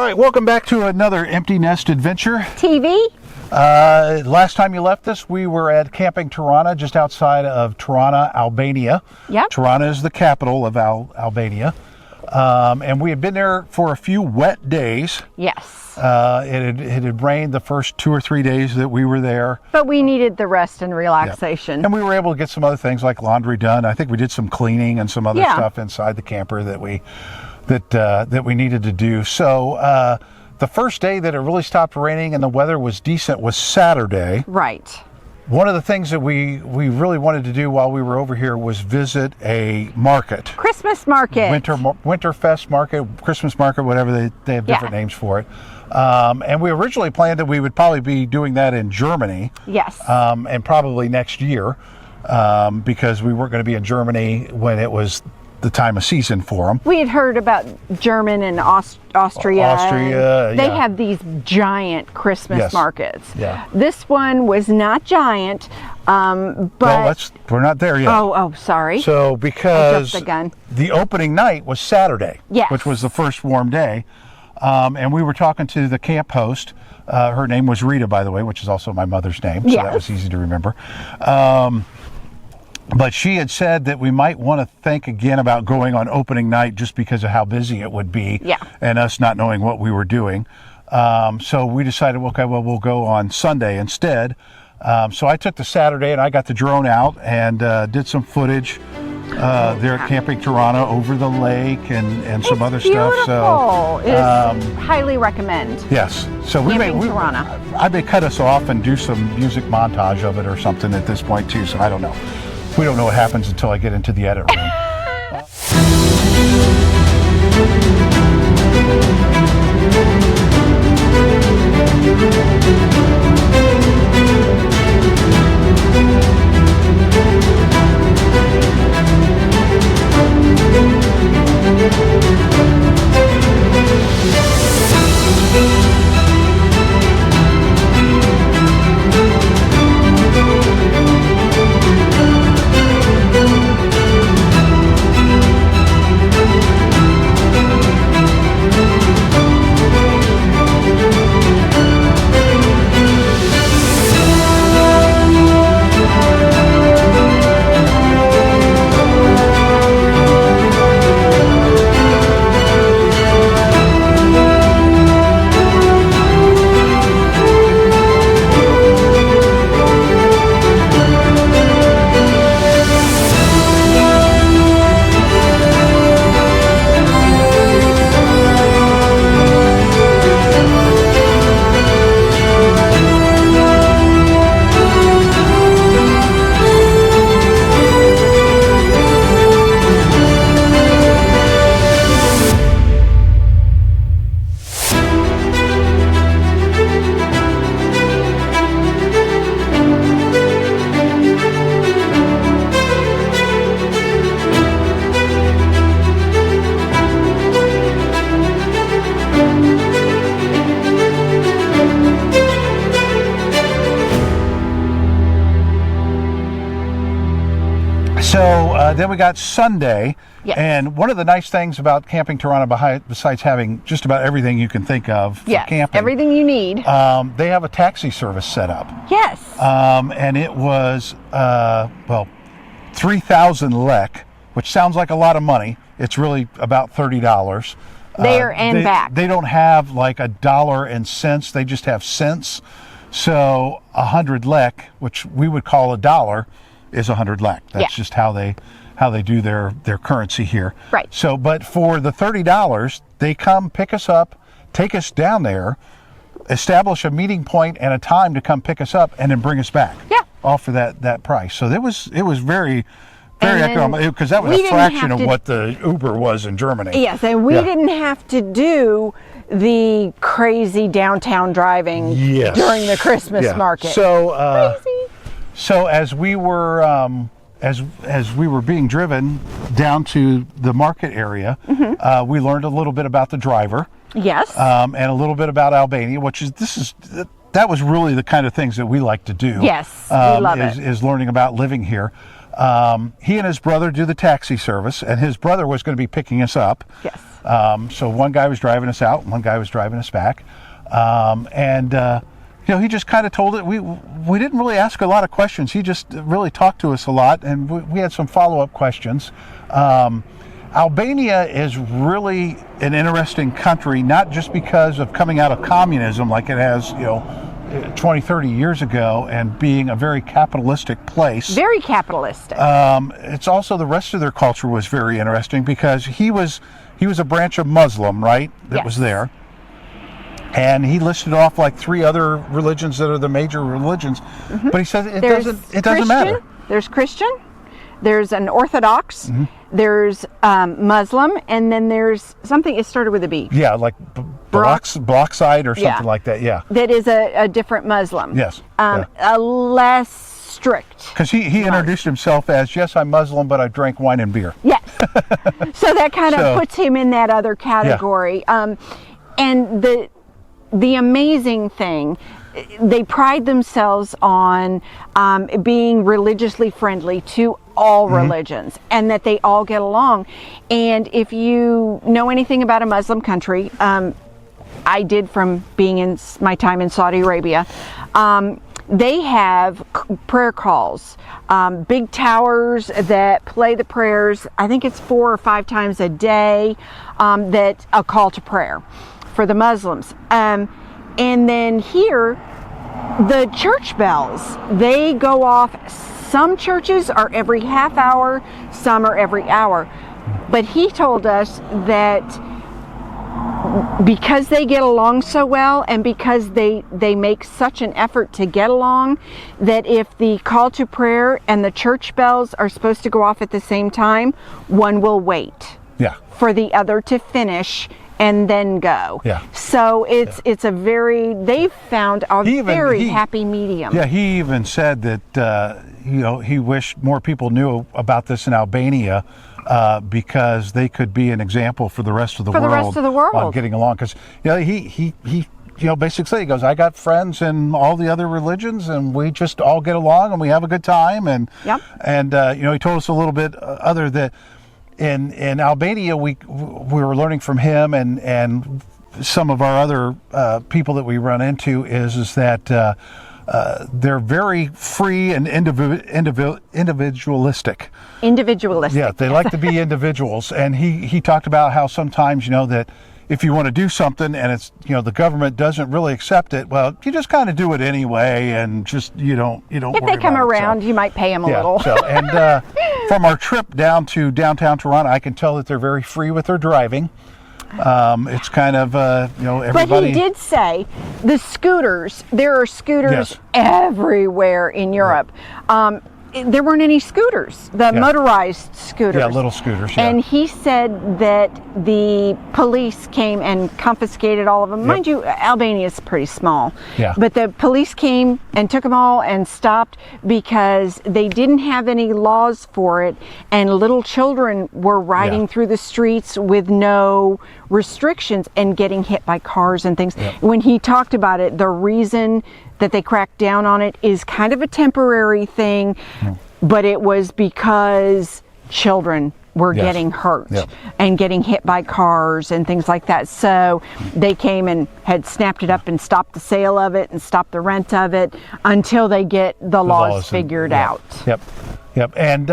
right, welcome back to another Empty Nest Adventure. TV? Last time you left us, we were at Camping Tirana, just outside of Tirana, Albania. Yep. Tirana is the capital of Albania. And we had been there for a few wet days. Yes. It had rained the first 2 or 3 days that we were there. But we needed the rest and relaxation. Yep. And we were able to get some other things like laundry done. I think we did some cleaning and some other stuff inside the camper that we needed to do. So the first day that it really stopped raining and the weather was decent was Saturday. Right. One of the things that we really wanted to do while we were over here was visit a market. Christmas market. Winterfest market, Christmas market, whatever they have different names for it. And we originally planned that we would probably be doing that in Germany. Yes. And probably next year, because we weren't going to be in Germany when it was the time of season for them. We had heard about German and Austria. They have these giant Christmas markets. Yeah. This one was not giant, but we're not there yet. Oh, sorry. So because I jumped the gun. The opening night was Saturday, yes, which was the first warm day, and we were talking to the camp host. Her name was Rita, by the way, which is also my mother's name, so that was easy to remember. But she had said that we might want to think again about going on opening night just because of how busy it would be and us not knowing what we were doing. So we decided, okay, well, we'll go on Sunday instead. So I took the Saturday and I got the drone out and did some footage there at Camping Tirana over the lake and some other stuff. So highly recommend. Yes. So I may cut us off and do some music montage of it or something at this point too. So I don't know. We don't know what happens until I get into the edit room. Then we got Sunday, and one of the nice things about Camping Tirana, besides having just about everything you can think of for camping, everything you need, they have a taxi service set up. Yes. And it was 3,000 lek, which sounds like a lot of money. It's really about $30. There and back. They don't have like a dollar and cents. They just have cents. So 100 lek, which we would call a dollar, is 100 lek. That's just how they do their currency here. Right. So, but for the $30, they come pick us up, take us down there, establish a meeting point and a time to come pick us up, and then bring us back. Yeah. All for that price. So it was very economical, because that was a fraction of what the Uber was in Germany. Yes, and we didn't have to do the crazy downtown driving during the Christmas market. So so as we were as we were being driven down to the market area, we learned a little bit about the driver. Yes. And a little bit about Albania, that was really the kind of things that we like to do. Yes, we love it. Is learning about living here. He and his brother do the taxi service, and his brother was going to be picking us up. Yes. So one guy was driving us out, one guy was driving us back. He just kind of told it. We didn't really ask a lot of questions. He just really talked to us a lot, and we had some follow-up questions. Albania is really an interesting country, not just because of coming out of communism like it has, 20, 30 years ago, and being a very capitalistic place. Very capitalistic. It's also the rest of their culture was very interesting because he was a branch of Muslim, right? That was there. And he listed off like 3 other religions that are the major religions, but he said it doesn't matter. There's Christian, there's an Orthodox, there's Muslim, and then there's something. It started with a B. Yeah, like Blockside or something like that. Yeah, that is a different Muslim. Yes, a less strict. Because he introduced himself as, yes, I'm Muslim, but I drink wine and beer. Yes, so that kind of puts him in that other category. Yeah. And the amazing thing, they pride themselves on being religiously friendly to all religions, and that they all get along. And if you know anything about a Muslim country, I did from being in my time in Saudi Arabia, they have prayer calls, big towers that play the prayers. I think it's 4 or 5 times a day, that a call to prayer for the Muslims. And then here, the church bells, they go off. Some churches are every half hour, some are every hour. But he told us that because they get along so well, and because they make such an effort to get along, that if the call to prayer and the church bells are supposed to go off at the same time, one will wait for the other to finish and then go. Yeah. So it's a very, they've found a very happy medium. Yeah, he even said that he wished more people knew about this in Albania, because they could be an example for the rest of the world on getting along. Because he basically said, he goes, I got friends in all the other religions, and we just all get along and we have a good time. And he told us a little bit other that in Albania we were learning from him and some of our other people that we run into is that they're very free and individualistic. Individualistic. Yeah, they like to be individuals. And he talked about how sometimes, that if you want to do something and it's, the government doesn't really accept it, well, you just kind of do it anyway, and just, you don't If they come around, you might pay them a little. And from our trip down to downtown Tirana, I can tell that they're very free with their driving. It's kind of, everybody. But he did say the scooters, there are scooters everywhere in Europe. There weren't any scooters, the motorized scooters. Yeah, little scooters. Yeah. And he said that the police came and confiscated all of them. Mind you, Albania is pretty small. Yeah. But the police came and took them all and stopped because they didn't have any laws for it, and little children were riding through the streets with no restrictions and getting hit by cars and things. Yeah. When he talked about it, the reason that they cracked down on it is kind of a temporary thing, but it was because children were getting hurt and getting hit by cars and things like that. So they came and had snapped it up and stopped the sale of it and stopped the rent of it until they get the laws figured out. Yep. And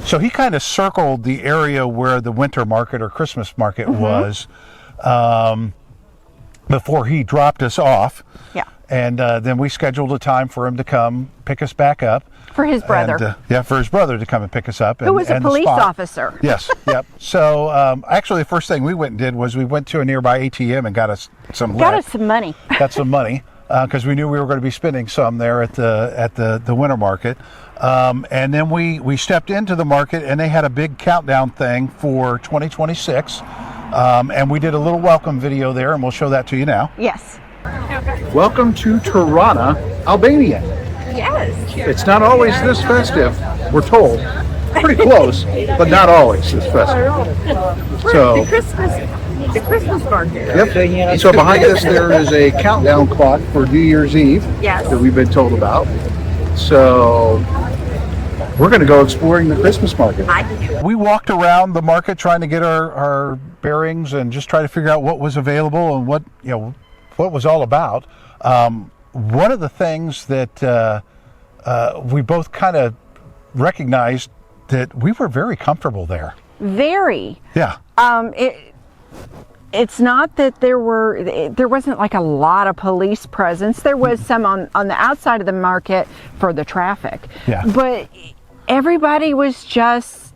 so he kind of circled the area where the winter market or Christmas market was before he dropped us off. Yeah. And then we scheduled a time for him to come pick us back up. For his brother. And, for his brother to come and pick us up. Who was a police officer. Yes, yep. So actually the first thing we went and did was we went to a nearby ATM and got us some money. Got some money because we knew we were going to be spending some there at the winter market. And then we stepped into the market and they had a big countdown thing for 2026. And we did a little welcome video there, and we'll show that to you now. Yes. Welcome to Tirana, Albania. Yes. It's not always this festive, we're told. Pretty close, but not always this festive. So the Christmas market. Yep. So behind us there is a countdown clock for New Year's Eve. Yes. That we've been told about. So we're going to go exploring the Christmas market. I can do it. We walked around the market trying to get our bearings and just try to figure out what was available and what was all about. One of the things that we both kind of recognized that we were very comfortable there. Very. Yeah. It's not that there wasn't like a lot of police presence. There was some on the outside of the market for the traffic. Yeah. But everybody was just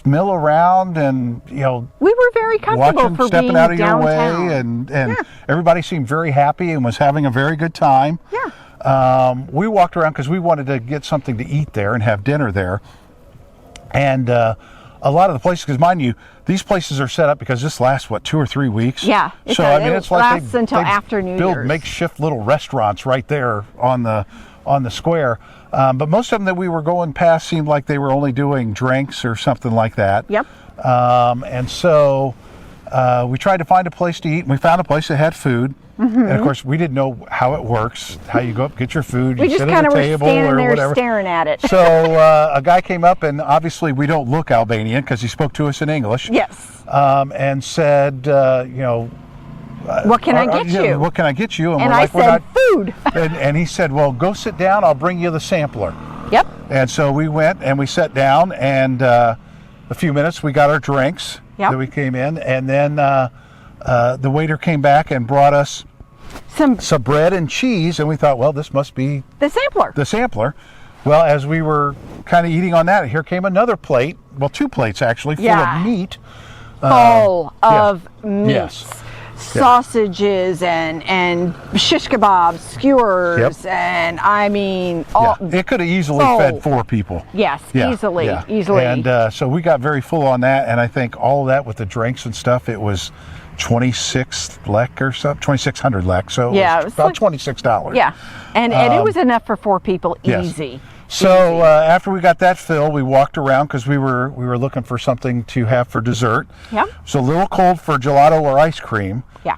mill around and we were very comfortable for stepping being out of downtown. your way, and everybody seemed very happy and was having a very good time. Yeah. We walked around because we wanted to get something to eat there and have dinner there. And a lot of the places, because mind you, these places are set up because this lasts 2 or 3 weeks. Yeah, so I mean, it's like lasts until after New build Year's. makeshift little restaurants right there on the square. But most of them that we were going past seemed like they were only doing drinks or something like that. Yep. And so we tried to find a place to eat, and we found a place that had food. Mm-hmm. And of course, we didn't know how it works, how you go up, get your food, we you just sit kind at of the were table standing or there whatever. staring at it. So a guy came up, and obviously we don't look Albanian because he spoke to us in English. Yes. And said, what can I get you? What can I get you? And we're I like, said, food. and he said, well, go sit down. I'll bring you the sampler. Yep. And so we went and we sat down, and a few minutes we got our drinks that we came in, and then the waiter came back and brought us some bread and cheese, and we thought, well, this must be the sampler. Well, as we were kind of eating on that, here came another plate, 2 plates actually, full of meat. Full of meats. Yes. Sausages and shish kebabs, skewers, and I mean, it could have easily fed 4 people. Yes, easily. And so we got very full on that, and I think all of that with the drinks and stuff, it was 26 lek or something, 2,600 lek. So it was about $26. Yeah, and it was enough for 4 people, easy. Yes. So after we got that filled, we walked around because we were looking for something to have for dessert. Yeah. So a little cold for gelato or ice cream. Yeah.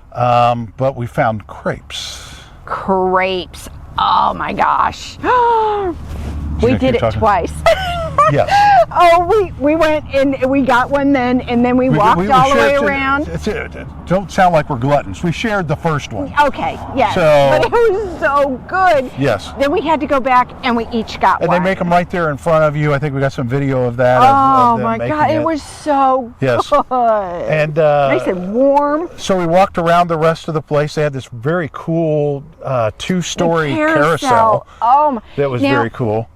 But we found crepes. Crepes. Oh my gosh. We did it twice. Yes. Oh, we went and we got one then, and then we walked all the way around. Don't sound like we're gluttons. We shared the first one. Okay, yes. So, but it was so good. Yes. Then we had to go back and we each got one. And they make them right there in front of you. I think we got some video of that. Oh my God, it was so good. And nice and warm. So we walked around the rest of the place. They had this very cool 2-story carousel. Oh my. That was very cool.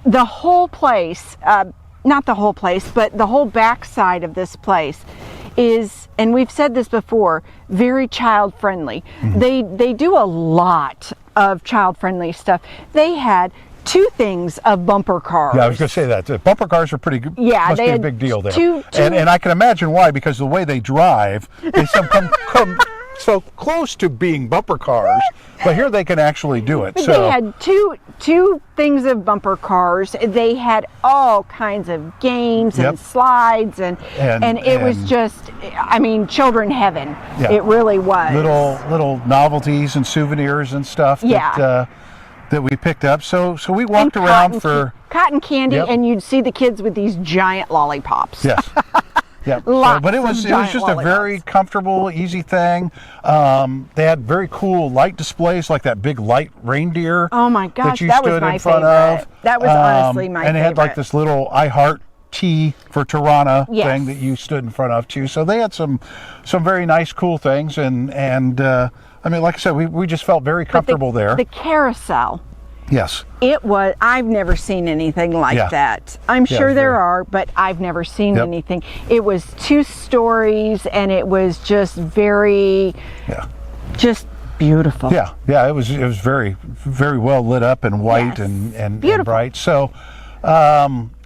The whole place, not the whole place, but the whole backside of this place is, and we've said this before, very child friendly. Mm-hmm. They do a lot of child friendly stuff. They had 2 things of bumper cars. Yeah, I was going to say that. Bumper cars are pretty good. Yeah, must they be a had big deal there. two and I can imagine why, because the way they drive, they come so close to being bumper cars, but here they can actually do it. So they had two things of bumper cars. They had all kinds of games and slides, and it was just, I mean, children heaven. Yeah. It really was. Little novelties and souvenirs and stuff that we picked up. So we walked around for cotton candy, and you'd see the kids with these giant lollipops. Yes. Yeah, but it was just a very comfortable, easy thing. They had very cool light displays, like that big light reindeer. Oh my gosh, that was my favorite. That was honestly my favorite. And it had like this little I Heart T for Tirana thing that you stood in front of too. So they had some very nice, cool things, and I mean, like I said, we just felt very comfortable there. The carousel. Yes. It was, I've never seen anything like that. I'm sure there are, but I've never seen anything. It was 2 stories, and it was just very, just beautiful. Yeah, it was very, very well lit up and white and bright. So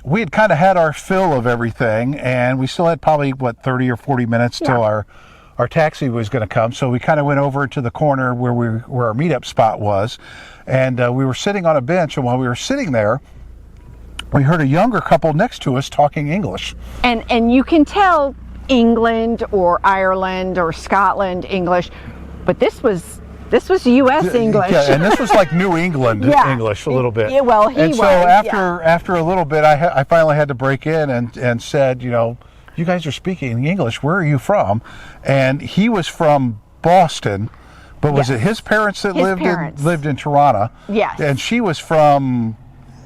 we had kind of had our fill of everything, and we still had probably, 30 or 40 minutes till our taxi was going to come. So we kind of went over to the corner where our meetup spot was, and we were sitting on a bench, and while we were sitting there, we heard a younger couple next to us talking English. And you can tell England or Ireland or Scotland English, but this was This was U.S. English. Yeah, and this was like New England English a little bit. Yeah, well, he and was. So after a little bit, I finally had to break in and said, you know, you guys are speaking English. Where are you from? And he was from Boston, but was it his parents that lived in Tirana? Yes. And she was from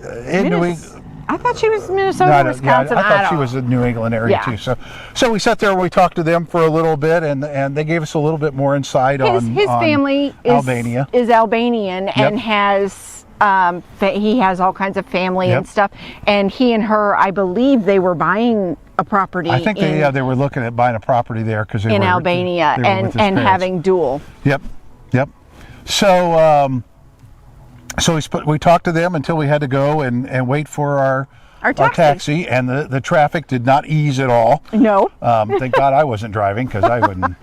in New England. I thought she was Minnesota, Wisconsin. I thought she was in New England area too. So we sat there and we talked to them for a little bit, and they gave us a little bit more insight on his family Albania. is Albanian and has he has all kinds of family and stuff. And he and her, I believe, they were buying a property. I think they were looking at buying a property there because in Albania and having dual. Yep. So. So we talked to them until we had to go and wait for our taxi, and the traffic did not ease at all. No. Thank God I wasn't driving, because I wouldn't.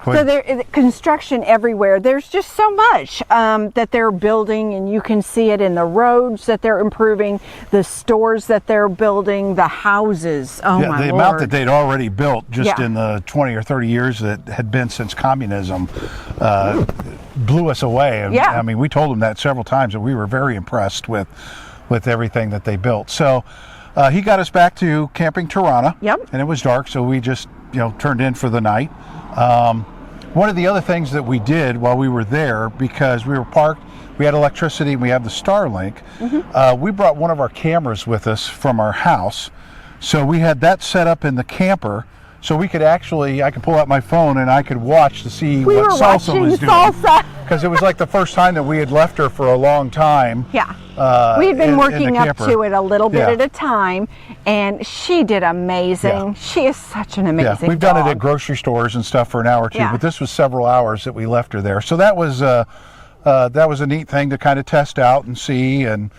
So there construction everywhere. There's just so much that they're building, and you can see it in the roads that they're improving, the stores that they're building, the houses. Oh my Lord. The amount that they'd already built just in the 20 or 30 years that had been since communism blew us away. And, I mean, we told them that several times, and we were very impressed with everything that they built. So he got us back to Camping Tirana. Yep. And it was dark, so we just turned in for the night. One of the other things that we did while we were there, because we were parked, we had electricity, and we have the Starlink, we brought one of our cameras with us from our house. So we had that set up in the camper, so we could actually, I could pull out my phone and I could watch to see what Salsa was doing. Because it was like the first time that we had left her for a long time. Yeah. We had been working up to it a little bit at a time, and she did amazing. Yeah. She is such an amazing we've done it at grocery stores and stuff for an hour or two, but this was several hours that we left her there. So that was a neat thing to kind of test out and see and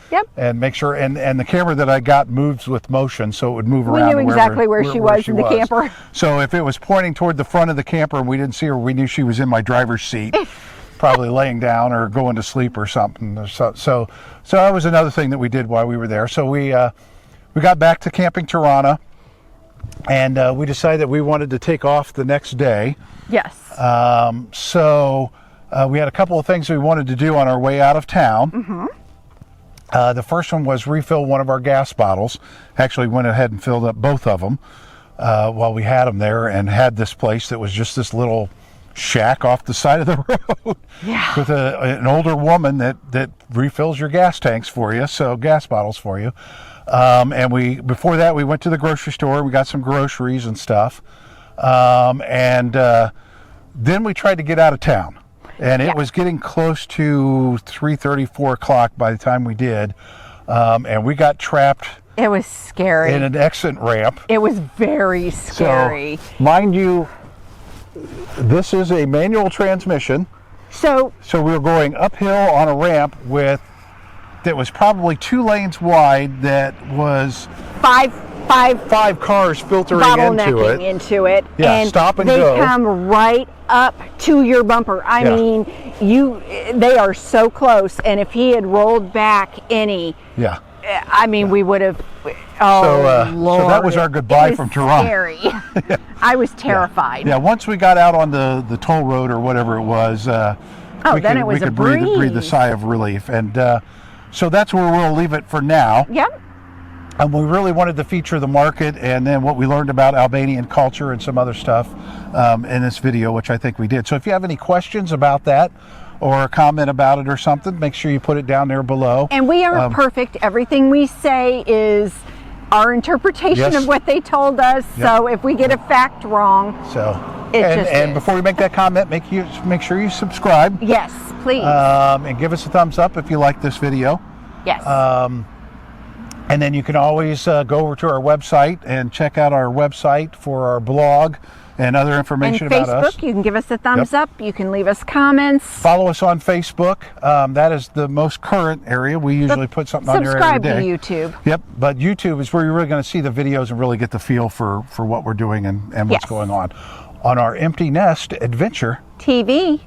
make sure. And the camera that I got moves with motion, so it would move around. We knew exactly where she was in the camper. So if it was pointing toward the front of the camper and we didn't see her, we knew she was in my driver's seat. Probably laying down or going to sleep or something. So that was another thing that we did while we were there. So we got back to Camping Tirana, and we decided that we wanted to take off the next day. Yes. So we had a couple of things we wanted to do on our way out of town. The first one was refill one of our gas bottles. Actually went ahead and filled up both of them while we had them there, and had this place that was just this little shack off the side of the road with an older woman that refills your gas tanks for you, so gas bottles for you. And before that we went to the grocery store. We got some groceries and stuff, and then we tried to get out of town, and it was getting close to 3:30, 4 o'clock by the time we did, and we got trapped. It was scary in an exit ramp. It was very scary. So, mind you, this is a manual transmission. So we were going uphill on a ramp that was probably 2 lanes wide, that was five cars filtering into it. Yeah, and stop and go. They come right up to your bumper. I mean, they are so close, and if he had rolled back any, I mean, we would have. Lord. So that was our goodbye from Tirana. Scary. I was terrified. Yeah, once we got out on the toll road or whatever it was, we could breathe a sigh of relief. And so that's where we'll leave it for now. Yep. And we really wanted to feature the market and then what we learned about Albanian culture and some other stuff in this video, which I think we did. So if you have any questions about that, or a comment about it or something, make sure you put it down there below. And we aren't perfect. Everything we say is our interpretation of what they told us. So if we get a fact wrong, and before we make that comment, make sure you subscribe. Yes, please. And give us a thumbs up if you like this video. Yes. And then you can always go over to our website and check out our website for our blog and other information about us. Facebook, you can give us a thumbs up. You can leave us comments. Follow us on Facebook. That is the most current area. We usually put something on there every day. Subscribe to YouTube. Yep, but YouTube is where you're really going to see the videos and really get the feel for what we're doing and what's going on our Empty Nest Adventure TV.